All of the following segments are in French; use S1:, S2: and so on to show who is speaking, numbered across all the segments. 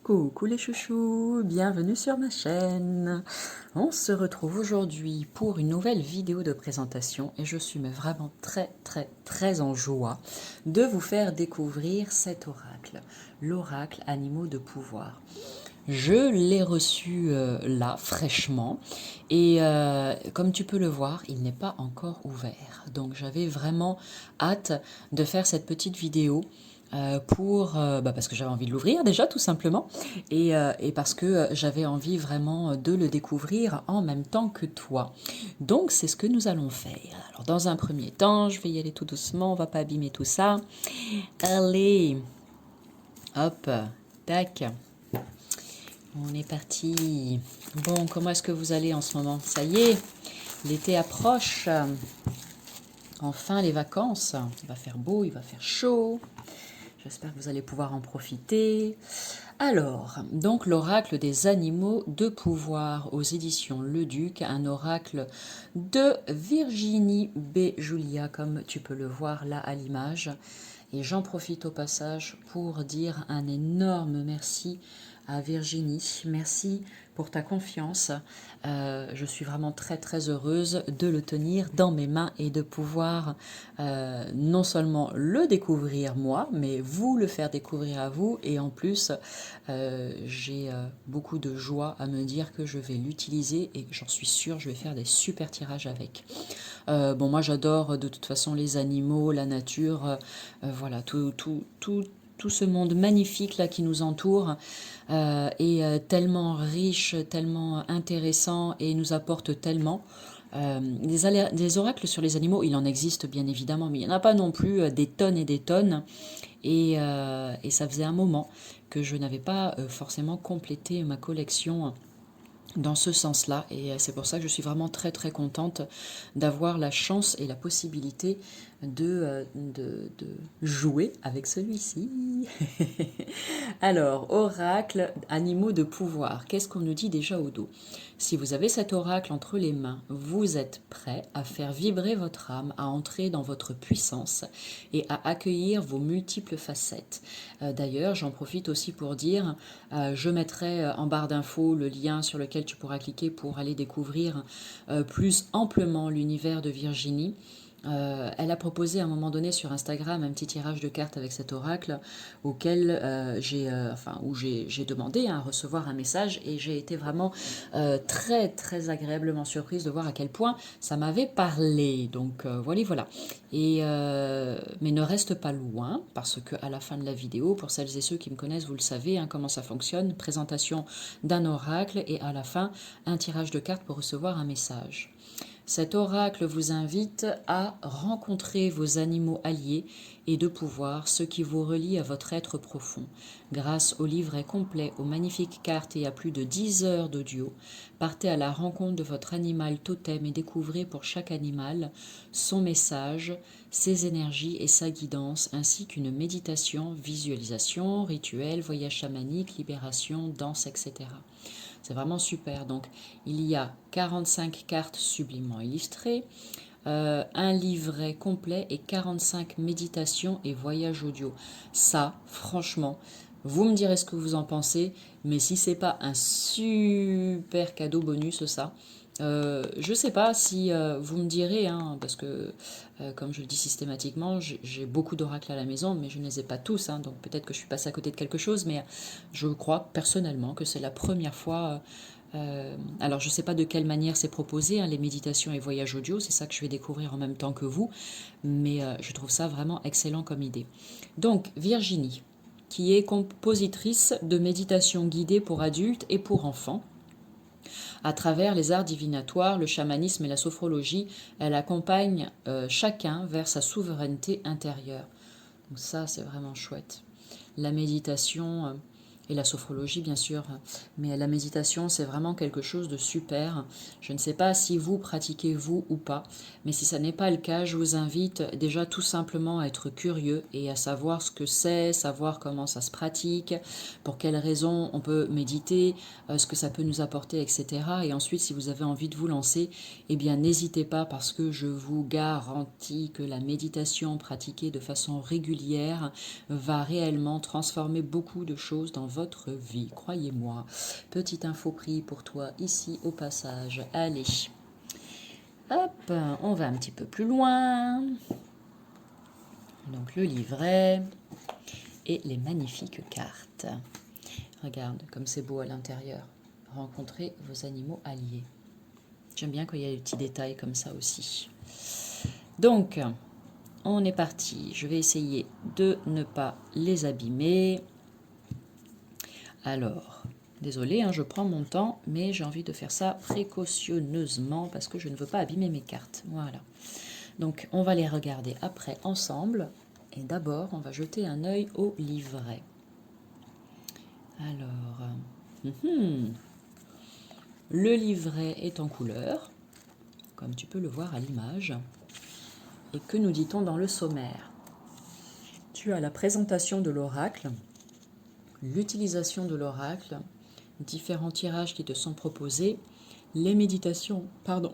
S1: Coucou les chouchous, bienvenue sur ma chaîne. On se retrouve aujourd'hui pour une nouvelle vidéo de présentation et je suis mais vraiment très en joie de vous faire découvrir cet oracle, l'oracle animaux de pouvoir. Je l'ai reçu là, fraîchement, et comme tu peux le voir, il n'est pas encore ouvert. Donc j'avais vraiment hâte de faire cette petite vidéo parce que j'avais envie de l'ouvrir déjà tout simplement, et parce que j'avais envie vraiment de le découvrir en même temps que toi. Donc c'est ce que nous allons faire. Alors dans un premier temps, je vais y aller tout doucement, on va pas abîmer tout ça. Allez, hop, tac. On est parti. Bon, comment est-ce que vous allez en ce moment? Ça y est, l'été approche. Enfin, les vacances. Il va faire beau, il va faire chaud. J'espère que vous allez pouvoir en profiter. Alors, donc l'oracle des animaux de pouvoir aux éditions Le Duc, un oracle de Virginie B. Julia, comme tu peux le voir là à l'image. Et j'en profite au passage pour dire un énorme merci à Virginie. Merci pour ta confiance. Je suis vraiment très heureuse de le tenir dans mes mains et de pouvoir non seulement le découvrir moi, mais vous le faire découvrir à vous. Et en plus, j'ai beaucoup de joie à me dire que je vais l'utiliser et j'en suis sûre, je vais faire des super tirages avec. Bon, moi j'adore de toute façon les animaux, la nature, voilà, tout ce monde magnifique là qui nous entoure est tellement riche, tellement intéressant et nous apporte tellement. Des oracles sur les animaux, il en existe bien évidemment, mais il n'y en a pas non plus des tonnes et des tonnes. Et ça faisait un moment que je n'avais pas forcément complété ma collection dans ce sens-là. Et c'est pour ça que je suis vraiment très contente d'avoir la chance et la possibilité de jouer avec celui-ci. Alors, oracle, animaux de pouvoir. Qu'est-ce qu'on nous dit déjà au dos? Si vous avez cet oracle entre les mains, vous êtes prêt à faire vibrer votre âme, à entrer dans votre puissance et à accueillir vos multiples facettes. D'ailleurs, j'en profite aussi pour dire, je mettrai en barre d'infos le lien sur lequel tu pourras cliquer pour aller découvrir plus amplement l'univers de Virginie. Elle a proposé à un moment donné sur Instagram un petit tirage de cartes avec cet oracle auquel où j'ai demandé à recevoir un message et j'ai été vraiment très agréablement surprise de voir à quel point ça m'avait parlé. Donc voilà. Mais ne reste pas loin parce que à la fin de la vidéo, pour celles et ceux qui me connaissent, vous le savez comment ça fonctionne, présentation d'un oracle et à la fin un tirage de cartes pour recevoir un message. Cet oracle vous invite à rencontrer vos animaux alliés et de pouvoir, ce qui vous relie à votre être profond. Grâce au livret complet, aux magnifiques cartes et à plus de 10 heures d'audio, partez à la rencontre de votre animal totem et découvrez pour chaque animal son message, ses énergies et sa guidance, ainsi qu'une méditation, visualisation, rituel, voyage chamanique, libération, danse, etc. C'est vraiment super. Donc, il y a 45 cartes sublimement illustrées, un livret complet et 45 méditations et voyages audio. Ça, franchement, vous me direz ce que vous en pensez, mais si c'est pas un super cadeau bonus, ça, je sais pas si vous me direz, hein, parce que comme je le dis systématiquement, j'ai beaucoup d'oracles à la maison, mais je ne les ai pas tous, hein, donc peut-être que je suis passée à côté de quelque chose, mais je crois personnellement que c'est la première fois. Alors je ne sais pas de quelle manière c'est proposé, hein, les méditations et voyages audio, c'est ça que je vais découvrir en même temps que vous, mais je trouve ça vraiment excellent comme idée. Donc Virginie, qui est compositrice de méditation guidée pour adultes et pour enfants. À travers les arts divinatoires, le chamanisme et la sophrologie, elle accompagne chacun vers sa souveraineté intérieure. Donc ça, c'est vraiment chouette. La méditation et la sophrologie, bien sûr, mais la méditation, c'est vraiment quelque chose de super. Je ne sais pas si vous pratiquez vous ou pas, mais si ça n'est pas le cas, je vous invite déjà tout simplement à être curieux et à savoir ce que c'est, savoir comment ça se pratique, pour quelles raisons on peut méditer, ce que ça peut nous apporter, etc. Et ensuite, si vous avez envie de vous lancer, eh bien n'hésitez pas parce que je vous garantis que la méditation pratiquée de façon régulière va réellement transformer beaucoup de choses dans votre vie, croyez-moi. Petite info prix pour toi ici au passage. Allez, hop, on va un petit peu plus loin. Donc le livret et les magnifiques cartes. Regarde comme c'est beau à l'intérieur. Rencontrez vos animaux alliés. J'aime bien quand il y a des petits détails comme ça aussi. Donc, on est parti. Je vais essayer de ne pas les abîmer. Alors, désolé, hein, je prends mon temps, mais j'ai envie de faire ça précautionneusement parce que je ne veux pas abîmer mes cartes. Voilà. Donc, on va les regarder après ensemble. Et d'abord, on va jeter un œil au livret. Alors, le livret est en couleur, comme tu peux le voir à l'image. Et que nous dit-on dans le sommaire? Tu as la présentation de l'oracle, l'utilisation de l'oracle, différents tirages qui te sont proposés, les méditations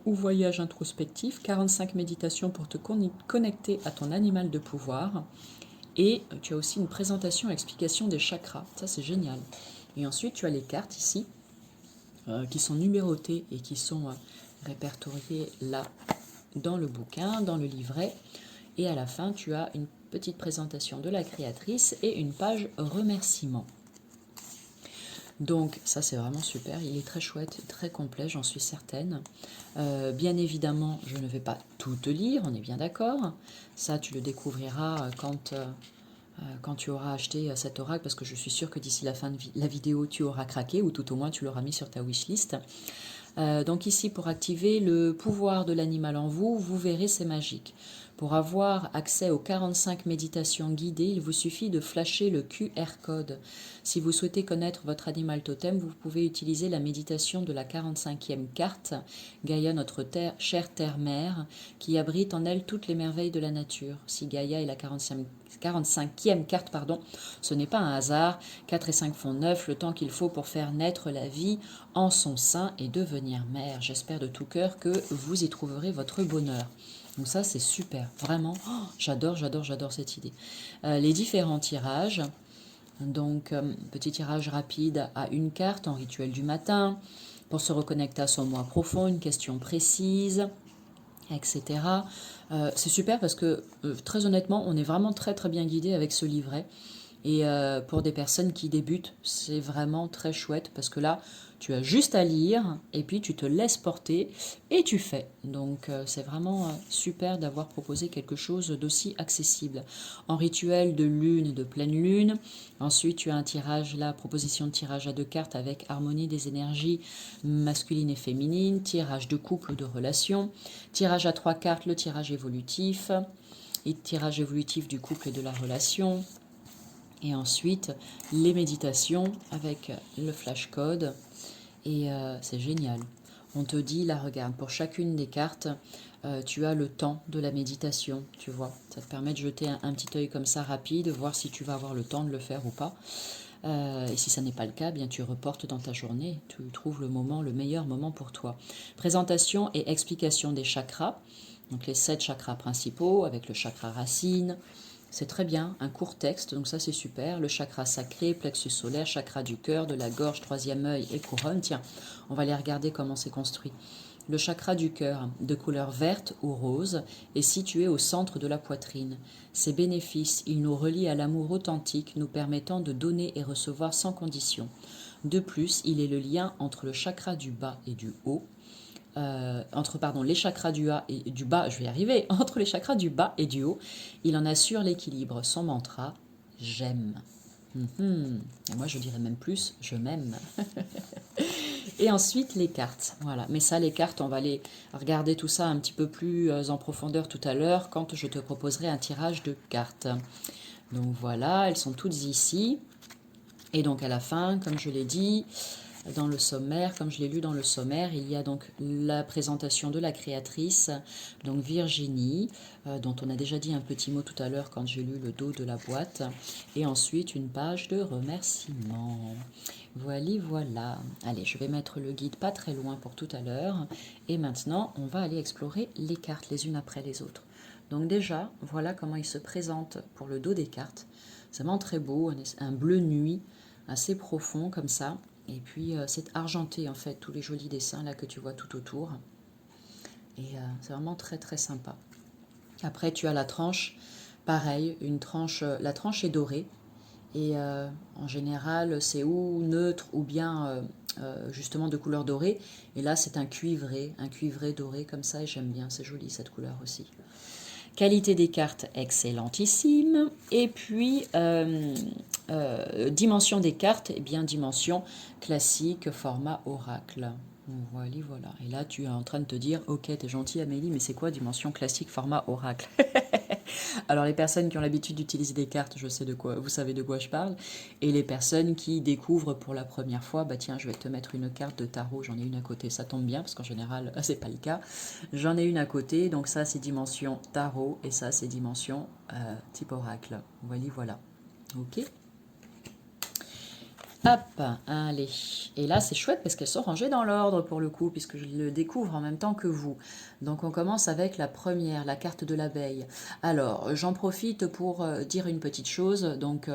S1: ou voyages introspectifs, 45 méditations pour te connecter à ton animal de pouvoir. Et tu as aussi une présentation et explication des chakras. Ça, c'est génial. Et ensuite, tu as les cartes ici, qui sont numérotées et qui sont répertoriées là, dans le bouquin, dans le livret. Et à la fin, tu as une petite présentation de la créatrice et une page remerciements. Donc ça c'est vraiment super, il est très chouette, très complet, j'en suis certaine. Bien évidemment, je ne vais pas tout te lire, on est bien d'accord. Ça tu le découvriras quand tu auras acheté cet oracle, parce que je suis sûre que d'ici la fin de la vidéo, tu auras craqué, ou tout au moins tu l'auras mis sur ta wishlist. Donc ici, pour activer le pouvoir de l'animal en vous, vous verrez, c'est magique. Pour avoir accès aux 45 méditations guidées, il vous suffit de flasher le QR code. Si vous souhaitez connaître votre animal totem, vous pouvez utiliser la méditation de la 45e carte, Gaïa, notre chère terre-mère, qui abrite en elle toutes les merveilles de la nature. Si Gaïa est la 45e carte, ce n'est pas un hasard. 4 et 5 font 9, le temps qu'il faut pour faire naître la vie en son sein et devenir mère. J'espère de tout cœur que vous y trouverez votre bonheur. Donc ça, c'est super, vraiment, j'adore cette idée. Les différents tirages, donc petit tirage rapide à une carte en rituel du matin, pour se reconnecter à son moi profond, une question précise, etc. C'est super parce que, très honnêtement, on est vraiment très bien guidé avec ce livret. Et pour des personnes qui débutent, c'est vraiment très chouette parce que là, tu as juste à lire et puis tu te laisses porter et tu fais. Donc c'est vraiment super d'avoir proposé quelque chose d'aussi accessible. En rituel de lune et de pleine lune, ensuite tu as un tirage, la proposition de tirage à 2 cartes avec harmonie des énergies masculines et féminines, tirage de couple ou de relation, tirage à 3 cartes, le tirage évolutif, et tirage évolutif du couple et de la relation. Et ensuite, les méditations avec le flash code. Et c'est génial. On te dit, là, regarde, pour chacune des cartes, tu as le temps de la méditation, tu vois. Ça te permet de jeter un petit œil comme ça rapide, voir si tu vas avoir le temps de le faire ou pas. Et si ça n'est pas le cas, bien tu reportes dans ta journée. Tu trouves le meilleur moment pour toi. Présentation et explication des chakras. Donc les 7 chakras principaux avec le chakra racine. C'est très bien, un court texte, donc ça c'est super. Le chakra sacré, plexus solaire, chakra du cœur, de la gorge, troisième œil et couronne. Tiens, on va aller regarder comment c'est construit. Le chakra du cœur, de couleur verte ou rose, est situé au centre de la poitrine. Ses bénéfices, il nous relie à l'amour authentique, nous permettant de donner et recevoir sans condition. De plus, il est le lien entre le chakra du bas et du haut, entre les chakras du bas et du bas, je vais y arriver, entre les chakras du bas et du haut, il en assure l'équilibre. Son mantra, j'aime. Et moi je dirais même plus, je m'aime. Et ensuite les cartes, voilà. Mais ça, les cartes, on va aller regarder tout ça un petit peu plus en profondeur tout à l'heure quand je te proposerai un tirage de cartes. Donc voilà, elles sont toutes ici. Et donc à la fin, comme je l'ai dit, dans le sommaire, comme je l'ai lu dans le sommaire, il y a donc la présentation de la créatrice, donc Virginie, dont on a déjà dit un petit mot tout à l'heure quand j'ai lu le dos de la boîte, et ensuite une page de remerciements. Voilà. Allez, je vais mettre le guide pas très loin pour tout à l'heure, et maintenant on va aller explorer les cartes les unes après les autres. Donc déjà, voilà comment il se présente pour le dos des cartes. C'est vraiment très beau, un bleu nuit, assez profond comme ça. Et puis c'est argenté en fait, tous les jolis dessins là que tu vois tout autour. Et c'est vraiment très très sympa. Après tu as la tranche, pareil, une tranche, la tranche est dorée. Et en général c'est ou neutre ou bien justement de couleur dorée. Et là c'est un cuivré doré comme ça et j'aime bien, c'est joli cette couleur aussi. Qualité des cartes excellentissime. Et puis, dimension des cartes, eh bien, dimension classique, format oracle. Voilà, voilà. Et là, tu es en train de te dire, ok, t'es gentil Amélie, mais c'est quoi dimension classique, format oracle? Alors les personnes qui ont l'habitude d'utiliser des cartes, je sais de quoi, vous savez de quoi je parle. Et les personnes qui découvrent pour la première fois, bah tiens, je vais te mettre une carte de tarot, j'en ai une à côté, ça tombe bien parce qu'en général, c'est pas le cas. J'en ai une à côté, donc ça c'est dimension tarot et ça c'est dimension type oracle. Voilà, voilà. Ok. Hop, allez. Et là, c'est chouette parce qu'elles sont rangées dans l'ordre pour le coup, puisque je le découvre en même temps que vous. Donc, on commence avec la première, la carte de l'abeille. Alors, j'en profite pour dire une petite chose. Donc,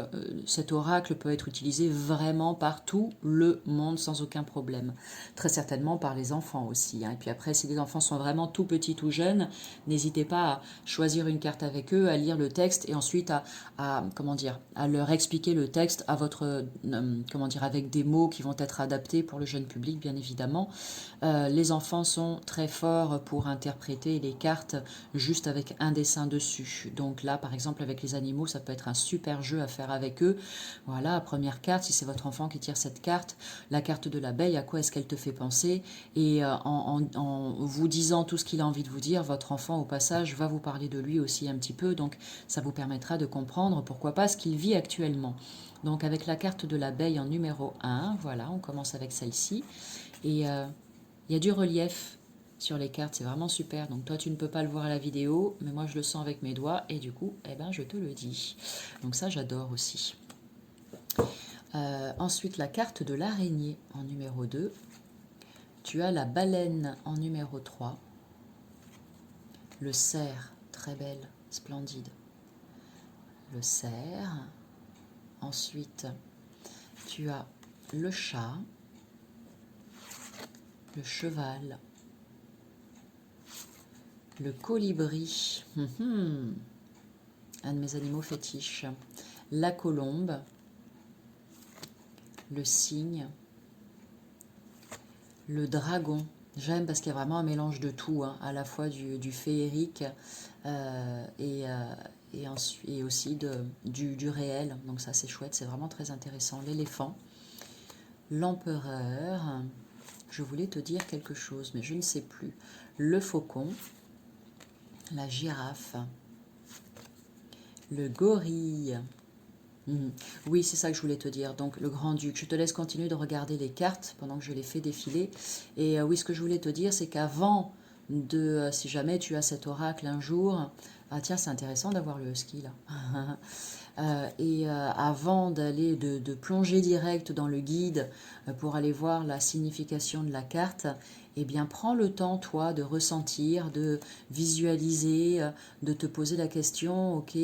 S1: cet oracle peut être utilisé vraiment par tout le monde sans aucun problème. Très certainement par les enfants aussi. Hein. Et puis après, si les enfants sont vraiment tout petits, tout jeunes, n'hésitez pas à choisir une carte avec eux, à lire le texte et ensuite comment dire, à leur expliquer le texte à votre comment dire, avec des mots qui vont être adaptés pour le jeune public, bien évidemment. Les enfants sont très forts pour interpréter les cartes juste avec un dessin dessus. Donc là, par exemple, avec les animaux, ça peut être un super jeu à faire avec eux. Voilà, première carte, si c'est votre enfant qui tire cette carte, la carte de l'abeille, à quoi est-ce qu'elle te fait penser? Et en vous disant tout ce qu'il a envie de vous dire, votre enfant, au passage, va vous parler de lui aussi un petit peu. Donc, ça vous permettra de comprendre, pourquoi pas, ce qu'il vit actuellement. Donc avec la carte de l'abeille en numéro 1, voilà, on commence avec celle-ci. Et il y a du relief sur les cartes, c'est vraiment super. Donc toi tu ne peux pas le voir à la vidéo, mais moi je le sens avec mes doigts et du coup, eh ben, je te le dis. Donc ça j'adore aussi. Ensuite la carte de l'araignée en numéro 2. Tu as la baleine en numéro 3. Le cerf, très belle, splendide. Le cerf. Ensuite, tu as le chat, le cheval, le colibri, un de mes animaux fétiches, la colombe, le cygne, le dragon. J'aime parce qu'il y a vraiment un mélange de tout, hein, à la fois du féerique et aussi du réel. Donc ça c'est chouette, c'est vraiment très intéressant. L'éléphant, l'empereur, je voulais te dire quelque chose mais je ne sais plus. Le faucon, la girafe, le gorille. Oui, c'est ça que je voulais te dire. Donc, le grand-duc. Je te laisse continuer de regarder les cartes pendant que je les fais défiler. Et oui, ce que je voulais te dire, c'est qu'avant de, si jamais tu as cet oracle un jour, ah tiens, c'est intéressant d'avoir le husky là. Avant d'aller de plonger direct dans le guide pour aller voir la signification de la carte, eh bien prends le temps toi de ressentir, de visualiser, de te poser la question, ok,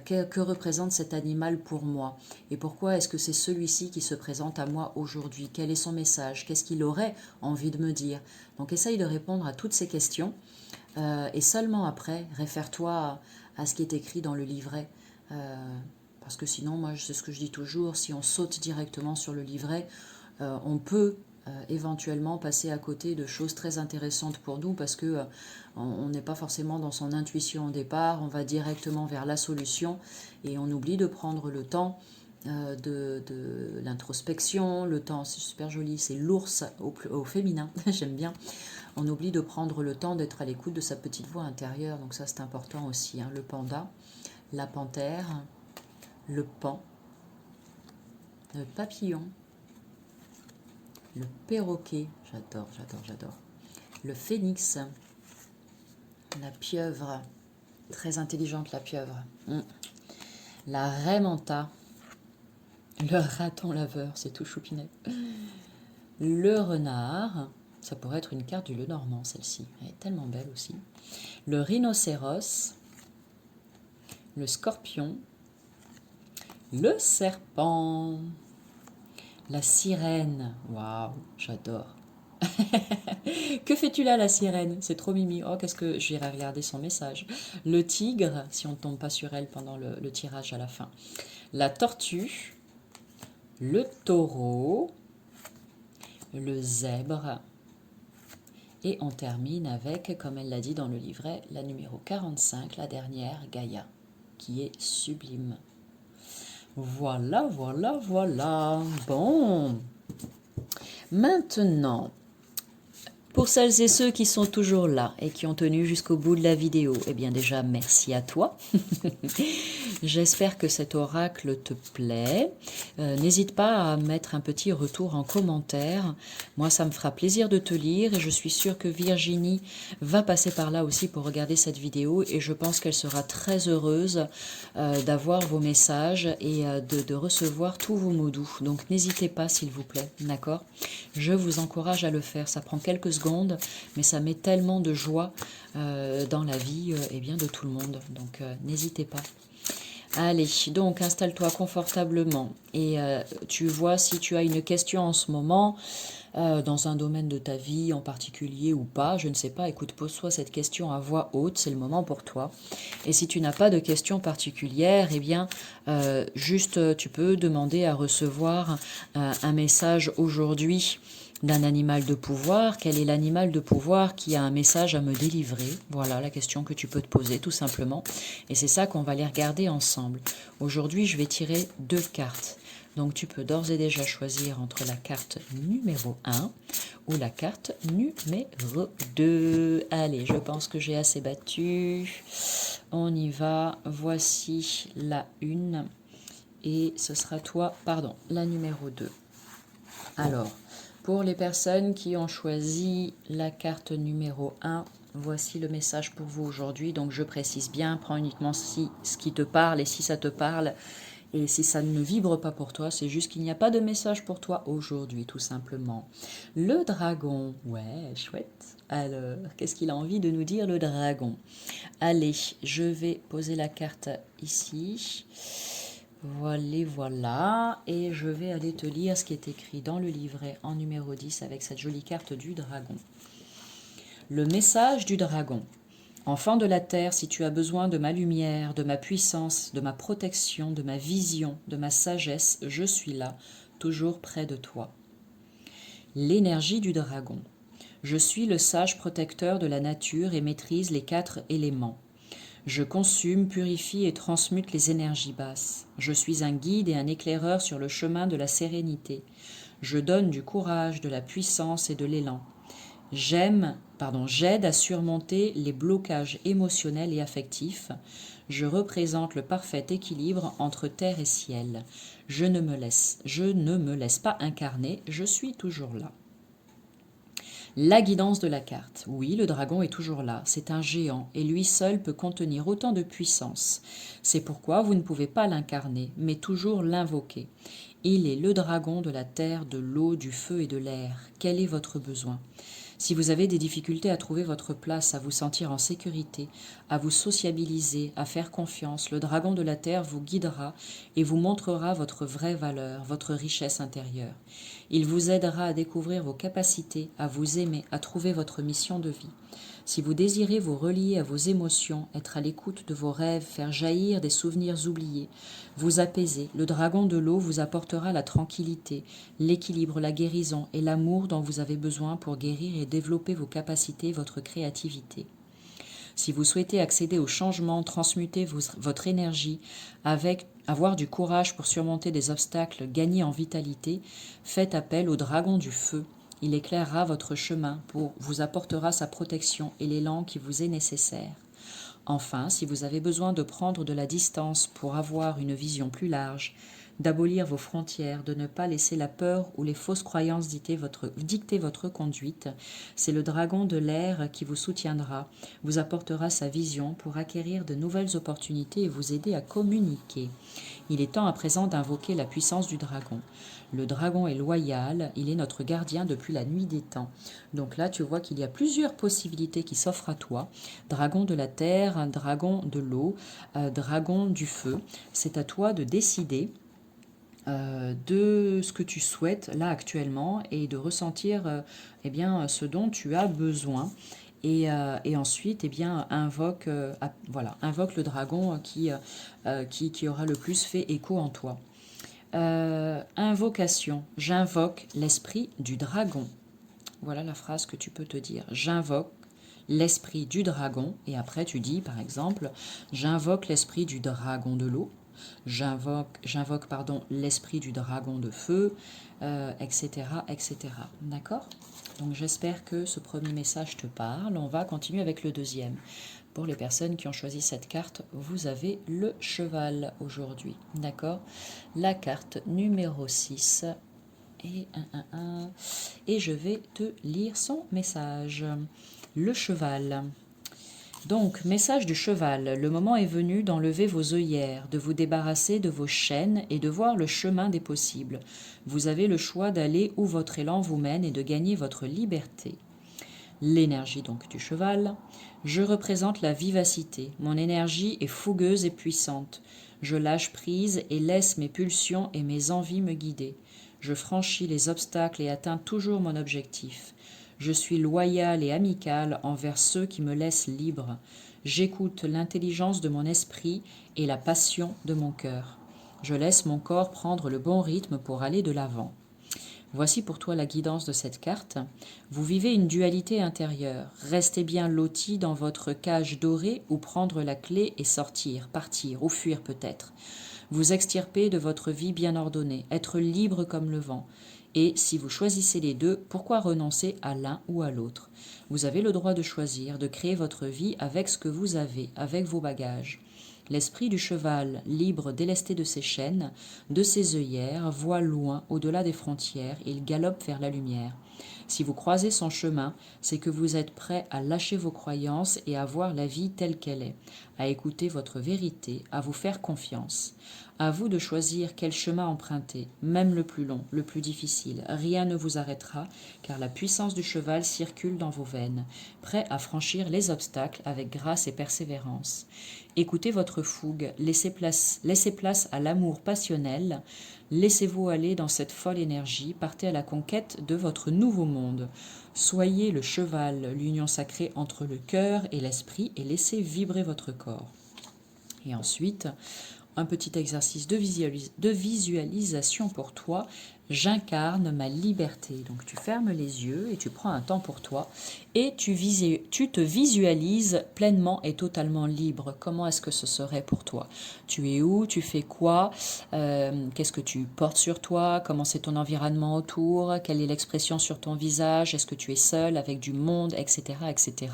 S1: que représente cet animal pour moi? Et pourquoi est-ce que c'est celui-ci qui se présente à moi aujourd'hui? Quel est son message? Qu'est-ce qu'il aurait envie de me dire? Donc essaye de répondre à toutes ces questions et seulement après, réfère-toi à ce qui est écrit dans le livret. Parce que sinon, moi, c'est ce que je dis toujours, si on saute directement sur le livret, on peut éventuellement passer à côté de choses très intéressantes pour nous parce que on n'est pas forcément dans son intuition au départ, on va directement vers la solution et on oublie de prendre le temps de l'introspection, le temps, c'est super joli, c'est l'ours au féminin, j'aime bien. On oublie de prendre le temps d'être à l'écoute de sa petite voix intérieure, donc ça c'est important aussi, hein. Le panda, la panthère, le paon, le papillon, le perroquet, j'adore, j'adore, j'adore, le phénix, la pieuvre, très intelligente la pieuvre, la raie manta, le raton laveur, c'est tout choupinet, le renard, ça pourrait être une carte du Lenormand celle-ci, elle est tellement belle aussi, le rhinocéros, le scorpion, le serpent, La sirène. Waouh, j'adore. Que fais-tu là, la sirène? C'est trop mimi. Oh, qu'est-ce que j'irai regarder son message. Le tigre, si on ne tombe pas sur elle pendant le tirage à la fin. La tortue, le taureau, le zèbre. Et on termine avec, comme elle l'a dit dans le livret, la numéro 45, la dernière, Gaïa, qui est sublime. Voilà, voilà, voilà. Bon. Maintenant, pour celles et ceux qui sont toujours là et qui ont tenu jusqu'au bout de la vidéo, eh bien déjà, merci à toi. J'espère que cet oracle te plaît. N'hésite pas à mettre un petit retour en commentaire. Moi, ça me fera plaisir de te lire et je suis sûre que Virginie va passer par là aussi pour regarder cette vidéo et je pense qu'elle sera très heureuse d'avoir vos messages et de recevoir tous vos mots doux. Donc, n'hésitez pas, s'il vous plaît, d'accord? Je vous encourage à le faire. Ça prend quelques secondes, mais ça met tellement de joie dans la vie eh bien, de tout le monde. Donc, n'hésitez pas. Allez, donc installe-toi confortablement et tu vois si tu as une question en ce moment dans un domaine de ta vie en particulier ou pas, je ne sais pas, écoute, pose-toi cette question à voix haute, c'est le moment pour toi. Et si tu n'as pas de question particulière, eh bien, juste tu peux demander à recevoir un message aujourd'hui d'un animal de pouvoir. Quel est l'animal de pouvoir qui a un message à me délivrer? Voilà la question que tu peux te poser tout simplement. Et c'est ça qu'on va aller regarder ensemble. Aujourd'hui, je vais tirer 2 cartes. Donc tu peux d'ores et déjà choisir entre la carte numéro 1 ou la carte numéro 2. Allez, je pense que j'ai assez battu. On y va. Voici la 1. Et ce sera toi, pardon, la numéro 2. Alors, pour les personnes qui ont choisi la carte numéro 1, voici le message pour vous aujourd'hui. Donc je précise bien, prends uniquement ce qui te parle et si ça te parle. Et si ça ne vibre pas pour toi, c'est juste qu'il n'y a pas de message pour toi aujourd'hui, tout simplement. Le dragon, ouais, chouette. Alors, qu'est-ce qu'il a envie de nous dire, le dragon? Allez, je vais poser la carte ici. Voilà, et je vais aller te lire ce qui est écrit dans le livret en numéro 10 avec cette jolie carte du dragon. Le message du dragon. Enfant de la terre, si tu as besoin de ma lumière, de ma puissance, de ma protection, de ma vision, de ma sagesse, je suis là, toujours près de toi. L'énergie du dragon. Je suis le sage protecteur de la nature et maîtrise les 4 éléments. Je consume, purifie et transmute les énergies basses. Je suis un guide et un éclaireur sur le chemin de la sérénité. Je donne du courage, de la puissance et de l'élan. J'aide à surmonter les blocages émotionnels et affectifs. Je représente le parfait équilibre entre terre et ciel. Je ne me laisse pas incarner, je suis toujours là. La guidance de la carte. Oui, le dragon est toujours là. C'est un géant et lui seul peut contenir autant de puissance. C'est pourquoi vous ne pouvez pas l'incarner, mais toujours l'invoquer. Il est le dragon de la terre, de l'eau, du feu et de l'air. Quel est votre besoin ? Si vous avez des difficultés à trouver votre place, à vous sentir en sécurité, à vous sociabiliser, à faire confiance, le dragon de la terre vous guidera et vous montrera votre vraie valeur, votre richesse intérieure. Il vous aidera à découvrir vos capacités, à vous aimer, à trouver votre mission de vie. Si vous désirez vous relier à vos émotions, être à l'écoute de vos rêves, faire jaillir des souvenirs oubliés, vous apaiser, le dragon de l'eau vous apportera la tranquillité, l'équilibre, la guérison et l'amour dont vous avez besoin pour guérir et développer vos capacités, votre créativité. Si vous souhaitez accéder au changement, transmuter votre énergie, avoir du courage pour surmonter des obstacles, gagner en vitalité, faites appel au dragon du feu. Il éclairera votre chemin, vous apportera sa protection et l'élan qui vous est nécessaire. Enfin, si vous avez besoin de prendre de la distance pour avoir une vision plus large, d'abolir vos frontières, de ne pas laisser la peur ou les fausses croyances dicter votre conduite, c'est le dragon de l'air qui vous soutiendra, vous apportera sa vision pour acquérir de nouvelles opportunités et vous aider à communiquer. Il est temps à présent d'invoquer la puissance du dragon. Le dragon est loyal, il est notre gardien depuis la nuit des temps. Donc là, tu vois qu'il y a plusieurs possibilités qui s'offrent à toi. Dragon de la terre, dragon de l'eau, dragon du feu. C'est à toi de décider de ce que tu souhaites là actuellement et de ressentir eh bien, ce dont tu as besoin. Et ensuite, eh bien, voilà, invoque le dragon qui aura le plus fait écho en toi. Invocation. J'invoque l'esprit du dragon. Voilà la phrase que tu peux te dire. J'invoque l'esprit du dragon. Et après, tu dis, par exemple, j'invoque l'esprit du dragon de l'eau. J'invoque l'esprit du dragon de feu, etc., etc. D'accord? Donc j'espère que ce premier message te parle. On va continuer avec le deuxième. Pour les personnes qui ont choisi cette carte, vous avez le cheval aujourd'hui. D'accord? La carte numéro 6 et je vais te lire son message. Le cheval. Donc, message du cheval, le moment est venu d'enlever vos œillères, de vous débarrasser de vos chaînes et de voir le chemin des possibles. Vous avez le choix d'aller où votre élan vous mène et de gagner votre liberté. L'énergie donc du cheval. Je représente la vivacité. Mon énergie est fougueuse et puissante. Je lâche prise et laisse mes pulsions et mes envies me guider. Je franchis les obstacles et atteins toujours mon objectif. Je suis loyal et amical envers ceux qui me laissent libre. J'écoute l'intelligence de mon esprit et la passion de mon cœur. Je laisse mon corps prendre le bon rythme pour aller de l'avant. Voici pour toi la guidance de cette carte. Vous vivez une dualité intérieure. Restez bien loti dans votre cage dorée ou prendre la clé et sortir, partir ou fuir peut-être. Vous extirper de votre vie bien ordonnée, être libre comme le vent. Et si vous choisissez les deux, pourquoi renoncer à l'un ou à l'autre? Vous avez le droit de choisir, de créer votre vie avec ce que vous avez, avec vos bagages. L'esprit du cheval, libre, délesté de ses chaînes, de ses œillères, voit loin, au-delà des frontières, il galope vers la lumière. Si vous croisez son chemin, c'est que vous êtes prêt à lâcher vos croyances et à voir la vie telle qu'elle est, à écouter votre vérité, à vous faire confiance. À vous de choisir quel chemin emprunter, même le plus long, le plus difficile. Rien ne vous arrêtera, car la puissance du cheval circule dans vos veines, prêt à franchir les obstacles avec grâce et persévérance. Écoutez votre fougue, laissez place à l'amour passionnel, laissez-vous aller dans cette folle énergie, partez à la conquête de votre nouveau monde. Soyez le cheval, l'union sacrée entre le cœur et l'esprit, et laissez vibrer votre corps. Et ensuite, un petit exercice de visualisation pour toi. J'incarne ma liberté. Donc tu fermes les yeux et tu prends un temps pour toi et tu te visualises pleinement et totalement libre. Comment est-ce que ce serait pour toi? Tu es où? Tu fais quoi? Qu'est-ce que tu portes sur toi? Comment c'est ton environnement autour? Quelle est l'expression sur ton visage? Est-ce que tu es seul avec du monde, etc., etc.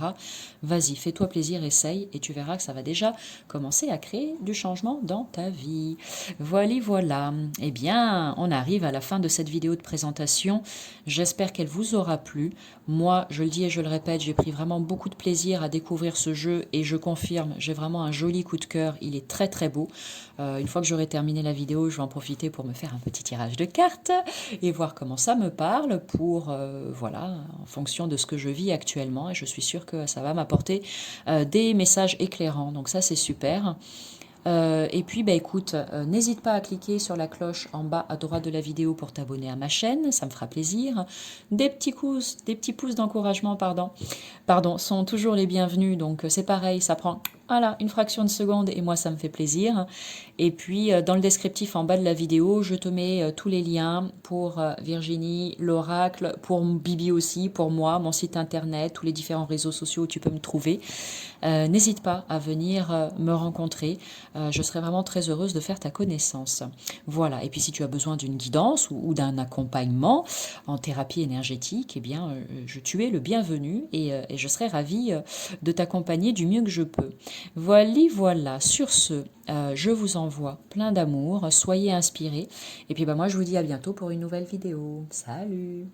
S1: Vas-y, fais-toi plaisir, essaye et tu verras que ça va déjà commencer à créer du changement dans ta vie. Voilà. Eh bien, on arrive à la fin de cette vidéo de présentation. J'espère qu'elle vous aura plu. Moi, je le dis et je le répète, j'ai pris vraiment beaucoup de plaisir à découvrir ce jeu et je confirme, j'ai vraiment un joli coup de cœur. Il est très très beau. Une fois que j'aurai terminé la vidéo, je vais en profiter pour me faire un petit tirage de cartes et voir comment ça me parle pour, voilà, en fonction de ce que je vis actuellement. Et je suis sûre que ça va m'apporter des messages éclairants. Donc ça, c'est super. Et puis, écoute, n'hésite pas à cliquer sur la cloche en bas à droite de la vidéo pour t'abonner à ma chaîne, ça me fera plaisir. Des petits pouces d'encouragement, sont toujours les bienvenus. Donc c'est pareil, ça prend une fraction de seconde et moi ça me fait plaisir. Et puis dans le descriptif en bas de la vidéo, je te mets tous les liens pour Virginie, l'oracle, pour Bibi aussi, pour moi, mon site internet, tous les différents réseaux sociaux où tu peux me trouver. N'hésite pas à venir me rencontrer. Je serai vraiment très heureuse de faire ta connaissance. Voilà. Et puis si tu as besoin d'une guidance ou d'un accompagnement en thérapie énergétique, eh bien, tu es le bienvenu et je serai ravie de t'accompagner du mieux que je peux. Voilà. Sur ce, je vous envoie plein d'amour. Soyez inspirés. Et puis moi, je vous dis à bientôt pour une nouvelle vidéo. Salut!